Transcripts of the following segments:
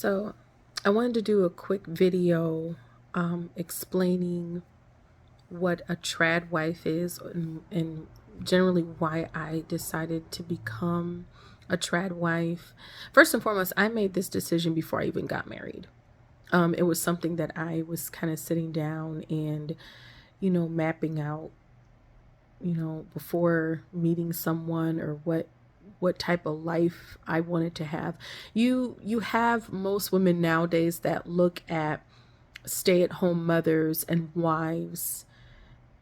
So I wanted to do a quick video explaining what a trad wife is and generally why I decided to become a trad wife. First and foremost, I made this decision before I even got married. It was something that I was kind of sitting down and, mapping out, before meeting someone or what type of life I wanted to have. You have most women nowadays that look at stay-at-home mothers and wives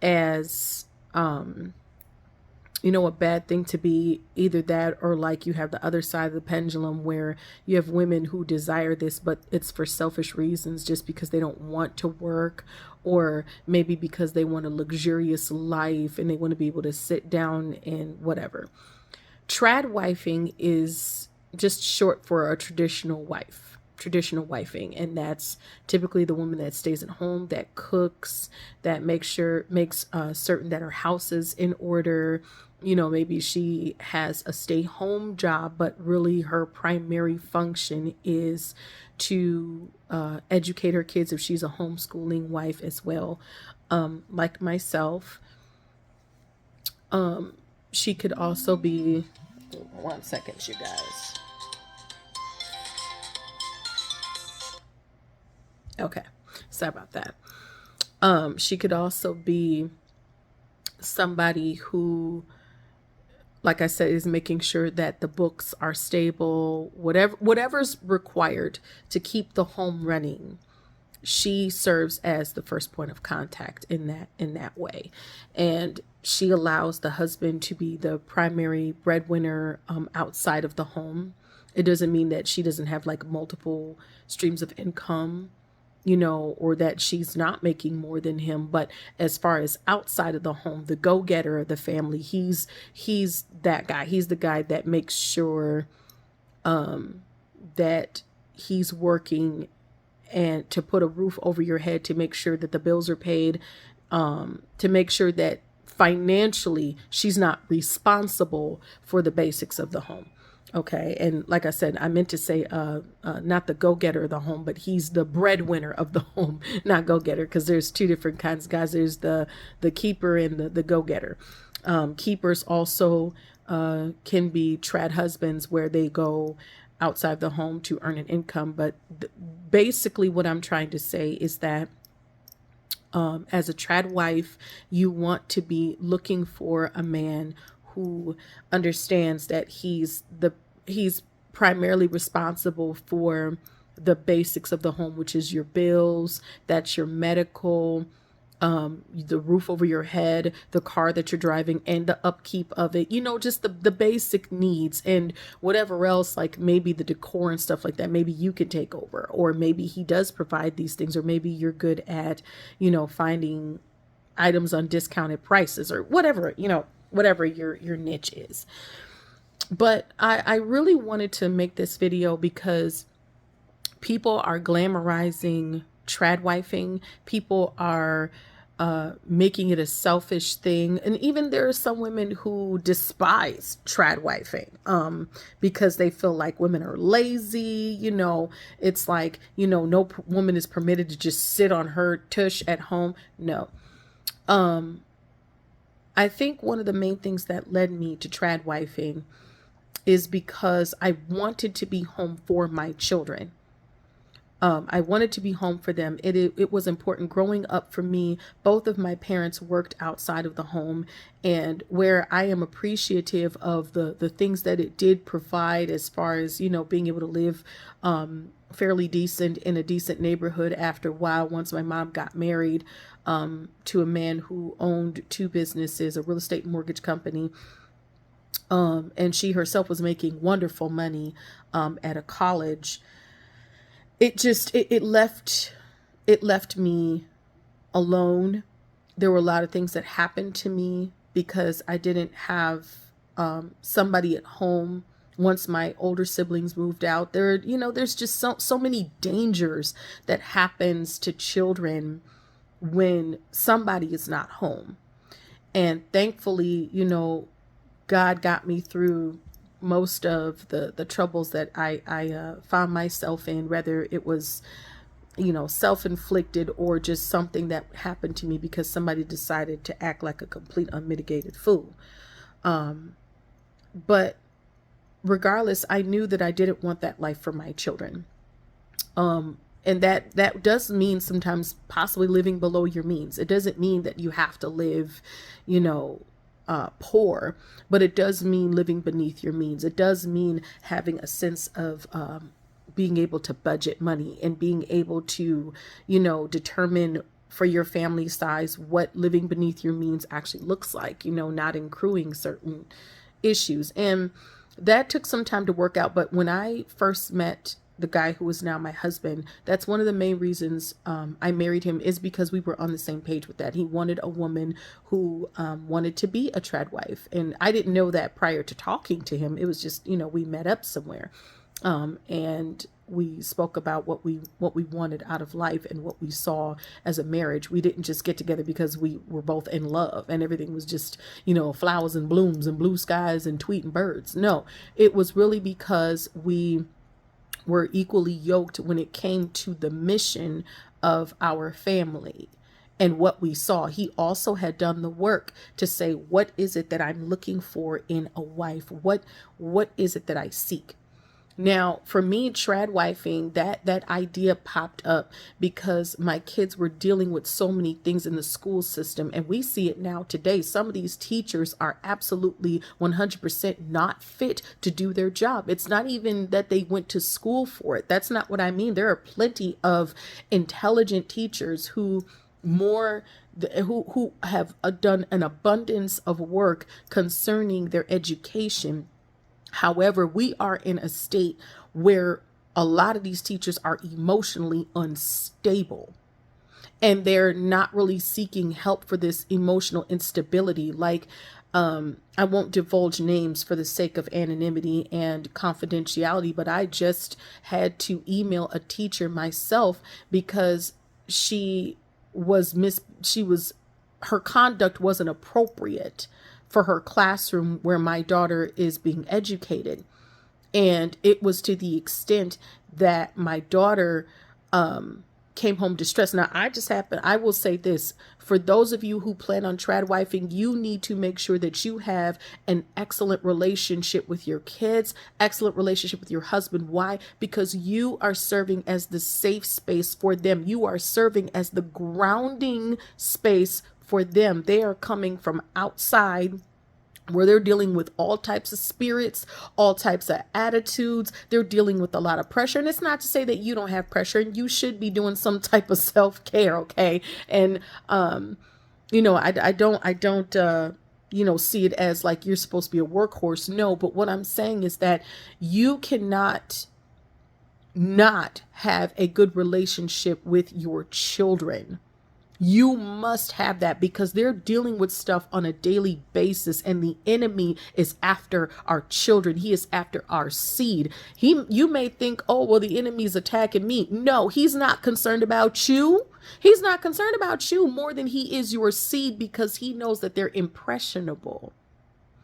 as a bad thing to be, either that or like you have the other side of the pendulum where you have women who desire this, but it's for selfish reasons, just because they don't want to work, or maybe because they want a luxurious life and they want to be able to sit down and whatever. Trad wifing is just short for a traditional wifing, and that's typically the woman that stays at home, that cooks, that makes certain that her house is in order. Maybe she has a stay home job, but really her primary function is to educate her kids if she's a homeschooling wife as well. Like myself, she could also be, 1 second, you guys. Okay, sorry about that. She could also be somebody who, like I said, is making sure that the books are stable, whatever's required to keep the home running. She serves as the first point of contact in that way, and she allows the husband to be the primary breadwinner outside of the home. It doesn't mean that she doesn't have like multiple streams of income, or that she's not making more than him. But as far as outside of the home, the go-getter of the family, he's that guy. He's the guy that makes sure that he's working and to put a roof over your head, to make sure that the bills are paid, to make sure that financially she's not responsible for the basics of the home. Okay. And like I said, I meant to say not the go-getter of the home, but he's the breadwinner of the home, not go-getter, because there's two different kinds of guys. There's the keeper and the go-getter. Keepers also can be trad husbands, where they go outside the home to earn an income. But basically what I'm trying to say is that as a trad wife, you want to be looking for a man who understands that he's primarily responsible for the basics of the home, which is your bills, that's your medical, the roof over your head, the car that you're driving, and the upkeep of it, just the basic needs, and whatever else, like maybe the decor and stuff like that, maybe you can take over, or maybe he does provide these things, or maybe you're good at, finding items on discounted prices, or whatever your niche is. But I really wanted to make this video because people are glamorizing trad wifing. People are making it a selfish thing. And even there are some women who despise trad wifing because they feel like women are lazy. It's like, no woman is permitted to just sit on her tush at home. No. I think one of the main things that led me to trad wifing is because I wanted to be home for my children. I wanted to be home for them. It was important. Growing up for me, both of my parents worked outside of the home, and where I am appreciative of the things that it did provide, as far as, being able to live fairly decent in a decent neighborhood after a while, once my mom got married to a man who owned two businesses, a real estate mortgage company. And she herself was making wonderful money at a college. It left me alone. There were a lot of things that happened to me because I didn't have somebody at home once my older siblings moved out. There's just so many dangers that happens to children when somebody is not home. And thankfully, God got me through most of the troubles that I found myself in, whether it was, self-inflicted or just something that happened to me because somebody decided to act like a complete unmitigated fool. But regardless, I knew that I didn't want that life for my children. And that does mean sometimes possibly living below your means. It doesn't mean that you have to live, poor, but it does mean living beneath your means. It does mean having a sense of being able to budget money and being able to, determine for your family size what living beneath your means actually looks like, not accruing certain issues. And that took some time to work out. But when I first met the guy who is now my husband, that's one of the main reasons I married him, is because we were on the same page with that. He wanted a woman who wanted to be a trad wife. And I didn't know that prior to talking to him. It was just, we met up somewhere. And we spoke about what we wanted out of life and what we saw as a marriage. We didn't just get together because we were both in love and everything was just, flowers and blooms and blue skies and tweeting birds. No, it was really because we were equally yoked when it came to the mission of our family and what we saw. He also had done the work to say, what is it that I'm looking for in a wife? What is it that I seek? Now, for me, trad wifing, that idea popped up because my kids were dealing with so many things in the school system. And we see it now today. Some of these teachers are absolutely 100% not fit to do their job. It's not even that they went to school for it. That's not what I mean. There are plenty of intelligent teachers who have done an abundance of work concerning their education. However, we are in a state where a lot of these teachers are emotionally unstable and they're not really seeking help for this emotional instability. Like, I won't divulge names for the sake of anonymity and confidentiality, but I just had to email a teacher myself because her conduct wasn't appropriate for her classroom where my daughter is being educated. And it was to the extent that my daughter came home distressed. Now, I will say this, for those of you who plan on trad wifing, you need to make sure that you have an excellent relationship with your kids, excellent relationship with your husband. Why? Because you are serving as the safe space for them. You are serving as the grounding space for them. They are coming from outside where they're dealing with all types of spirits, all types of attitudes. They're dealing with a lot of pressure. And it's not to say that you don't have pressure, and you should be doing some type of self-care. Okay. And, I don't, see it as like you're supposed to be a workhorse. No, but what I'm saying is that you cannot not have a good relationship with your children. You must have that because they're dealing with stuff on a daily basis, and the enemy is after our children. He is after our seed. You may think, oh, well, the enemy's attacking me. No, he's not concerned about you. He's not concerned about you more than he is your seed, because he knows that they're impressionable.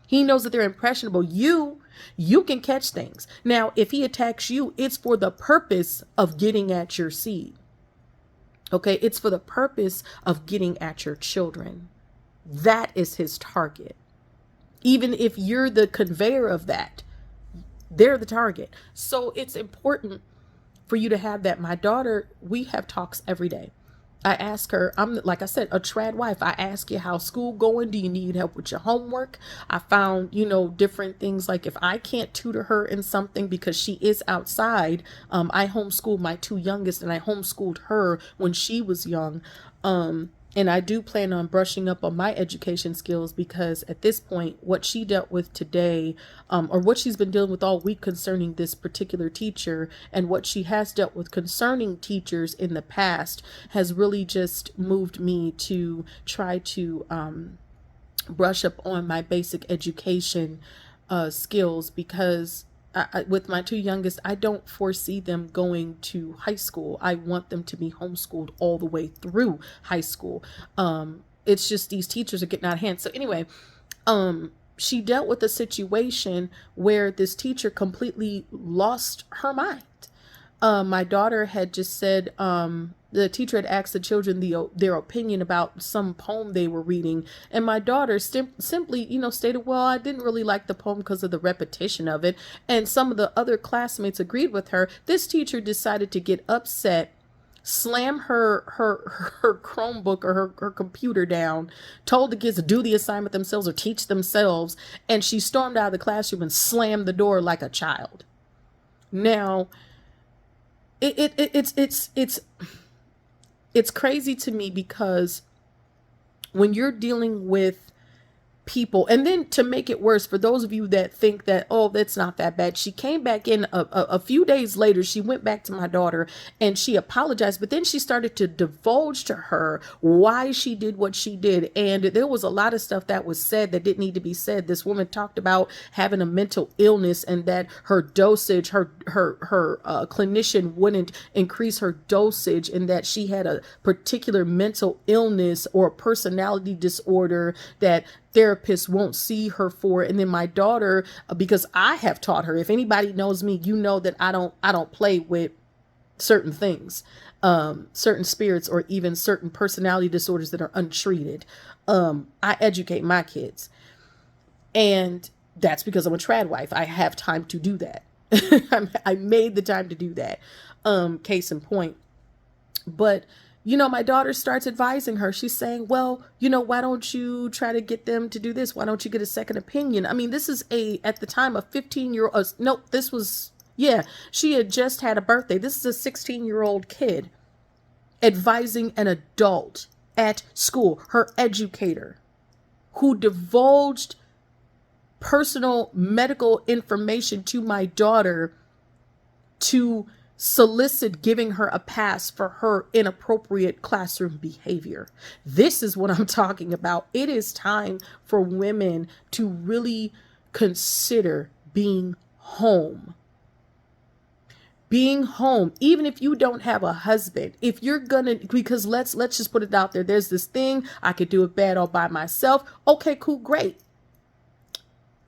He knows that they're impressionable. You can catch things. Now, if he attacks you, it's for the purpose of getting at your seed. Okay, it's for the purpose of getting at your children. That is his target. Even if you're the conveyor of that, they're the target. So it's important for you to have that. My daughter, we have talks every day. I ask her, I'm, like I said, a trad wife. I ask you, how's school going? Do you need help with your homework? I found, different things. Like if I can't tutor her in something because she is outside, I homeschooled my two youngest, and I homeschooled her when she was young. And I do plan on brushing up on my education skills, because at this point, what she dealt with today, or what she's been dealing with all week concerning this particular teacher, and what she has dealt with concerning teachers in the past, has really just moved me to try to brush up on my basic education skills, because with my two youngest, I don't foresee them going to high school. I want them to be homeschooled all the way through high school. It's just these teachers are getting out of hand. So anyway, she dealt with a situation where this teacher completely lost her mind. My daughter had just said, the teacher had asked the children their opinion about some poem they were reading. And my daughter simply, stated, well, I didn't really like the poem because of the repetition of it. And some of the other classmates agreed with her. This teacher decided to get upset, slam her Chromebook or her computer down, told the kids to do the assignment themselves or teach themselves. And she stormed out of the classroom and slammed the door like a child. Now, it's crazy to me, because when you're dealing with people, and then to make it worse, for those of you that think that, oh, that's not that bad, she came back in a few days later. She went back to my daughter and she apologized, but then she started to divulge to her why she did what she did. And there was a lot of stuff that was said that didn't need to be said. This woman talked about having a mental illness and that her dosage, her clinician wouldn't increase her dosage, and that she had a particular mental illness or personality disorder that therapists won't see her for. And then my daughter, because I have taught her, if anybody knows me, you know that I don't play with certain things, certain spirits, or even certain personality disorders that are untreated. I educate my kids, and that's because I'm a trad wife. I have time to do that. I made the time to do that. Case in point. But my daughter starts advising her. She's saying, well, why don't you try to get them to do this? Why don't you get a second opinion? I mean, this is at the time, a 15-year-old. No, she had just had a birthday. This is a 16-year-old kid advising an adult at school, her educator, who divulged personal medical information to my daughter to solicit giving her a pass for her inappropriate classroom behavior. This is what I'm talking about. It is time for women to really consider being home. Being home, even if you don't have a husband, if you're gonna, because let's just put it out there. There's this thing, I could do it bad all by myself. Okay, cool, great.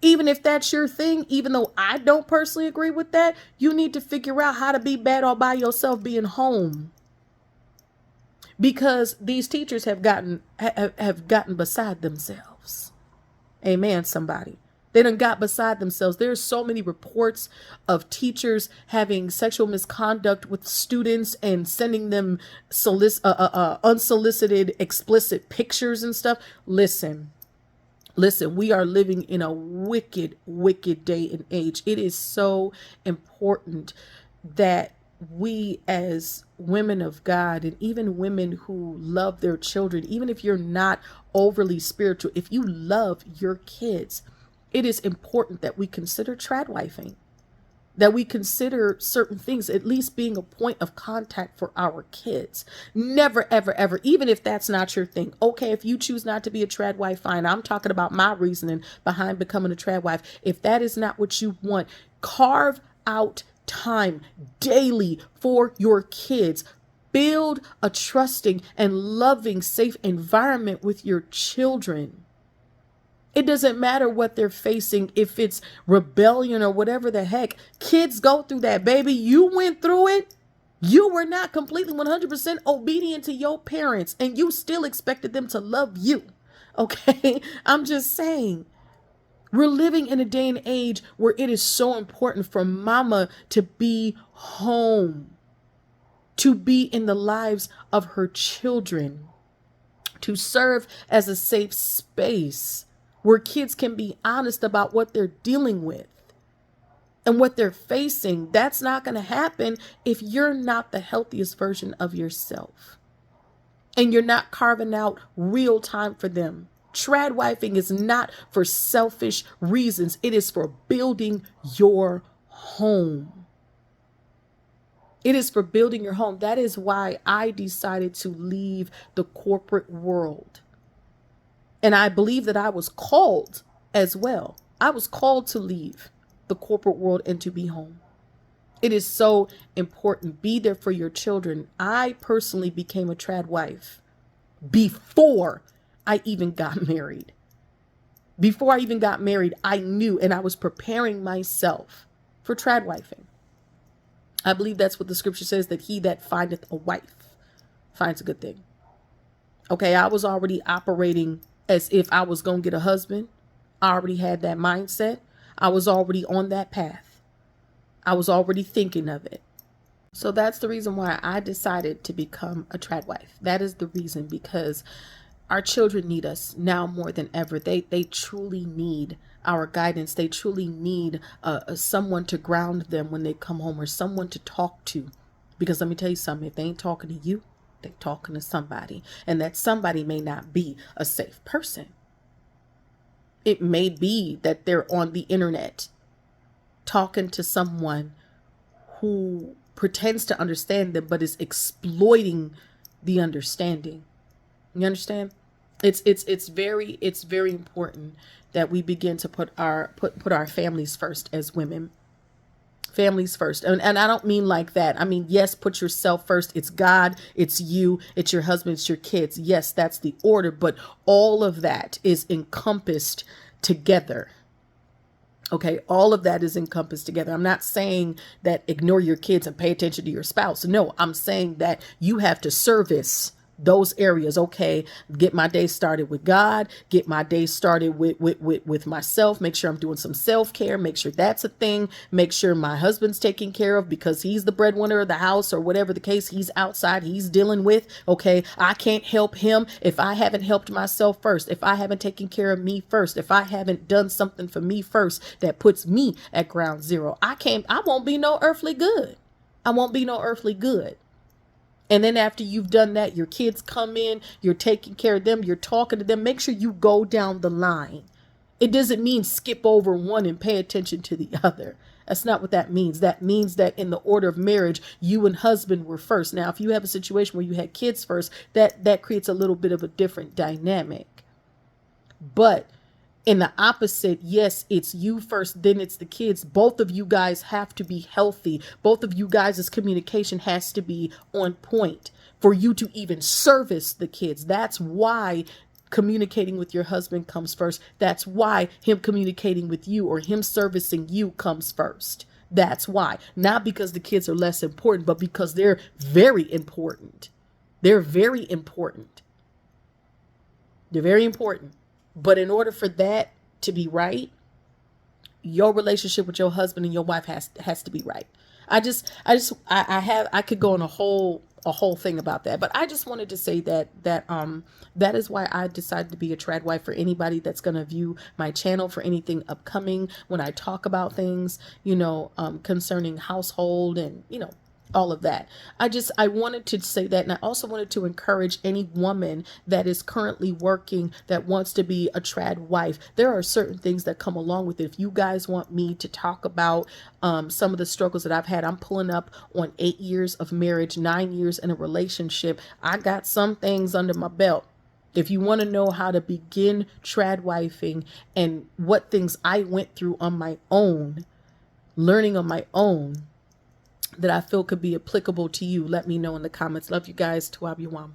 Even if that's your thing, even though I don't personally agree with that, you need to figure out how to be bad all by yourself being home. Because these teachers have gotten beside themselves. Amen, somebody. They done got beside themselves. There's so many reports of teachers having sexual misconduct with students and sending them unsolicited, explicit pictures and stuff. Listen, we are living in a wicked, wicked day and age. It is so important that we as women of God, and even women who love their children, even if you're not overly spiritual, if you love your kids, it is important that we consider tradwifing, that we consider certain things, at least being a point of contact for our kids. Never, ever, ever, even if that's not your thing. Okay, if you choose not to be a trad wife, fine. I'm talking about my reasoning behind becoming a trad wife. If that is not what you want, carve out time daily for your kids. Build a trusting and loving, safe environment with your children. It doesn't matter what they're facing, if it's rebellion or whatever the heck. Kids go through that, baby. You went through it. You were not completely 100% obedient to your parents, and you still expected them to love you. Okay? I'm just saying. We're living in a day and age where it is so important for mama to be home, to be in the lives of her children, to serve as a safe space where kids can be honest about what they're dealing with and what they're facing. That's not going to happen if you're not the healthiest version of yourself and you're not carving out real time for them. Tradwifing is not for selfish reasons. It is for building your home. It is for building your home. That is why I decided to leave the corporate world. And I believe that I was called as well. I was called to leave the corporate world and to be home. It is so important. Be there for your children. I personally became a trad wife before I even got married. Before I even got married, I knew, and I was preparing myself for tradwifing. I believe that's what the scripture says, that he that findeth a wife finds a good thing. Okay, I was already operating as if I was going to get a husband. I already had that mindset. I was already on that path. I was already thinking of it. So that's the reason why I decided to become a tradwife. That is the reason, because our children need us now more than ever. They truly need our guidance. They truly need someone to ground them when they come home, or someone to talk to. Because let me tell you something, if they ain't talking to you, they're talking to somebody. And that somebody may not be a safe person. It may be that they're on the internet talking to someone who pretends to understand them, but is exploiting the understanding. You understand? It's very important that we begin to put our families first as women. Families first. And I don't mean like that. I mean, yes, put yourself first. It's God, it's you, it's your husband, it's your kids. Yes, that's the order, but all of that is encompassed together. Okay, all of that is encompassed together. I'm not saying that ignore your kids and pay attention to your spouse. No, I'm saying that you have to service those areas. Okay, get my day started with God, get my day started with myself, make sure I'm doing some self-care, make sure that's a thing, make sure my husband's taken care of because he's the breadwinner of the house, or whatever the case, he's outside, he's dealing with. Okay, I can't help him if I haven't helped myself first, if I haven't taken care of me first, if I haven't done something for me first that puts me at ground zero. I won't be no earthly good. I won't be no earthly good. And then after you've done that, your kids come in, you're taking care of them, you're talking to them. Make sure you go down the line. It doesn't mean skip over one and pay attention to the other. That's not what that means. That means that in the order of marriage, you and husband were first. Now, if you have a situation where you had kids first, that creates a little bit of a different dynamic. But in the opposite, yes, it's you first, then it's the kids. Both of you guys have to be healthy. Both of you guys' communication has to be on point for you to even service the kids. That's why communicating with your husband comes first. That's why him communicating with you or him servicing you comes first. That's why. Not because the kids are less important, but because they're very important. They're very important. They're very important. But in order for that to be right, your relationship with your husband and your wife has to be right. I could go on a whole thing about that, but I just wanted to say that is why I decided to be a trad wife. For anybody that's going to view my channel, for anything upcoming, when I talk about things, concerning household and, all of that. I wanted to say that. And I also wanted to encourage any woman that is currently working that wants to be a trad wife. There are certain things that come along with it. If you guys want me to talk about some of the struggles that I've had, I'm pulling up on 8 years of marriage, 9 years in a relationship. I got some things under my belt. If you want to know how to begin trad wifing and what things I went through on my own, learning on my own, that I feel could be applicable to you, let me know in the comments. Love you guys. Tuabiwam.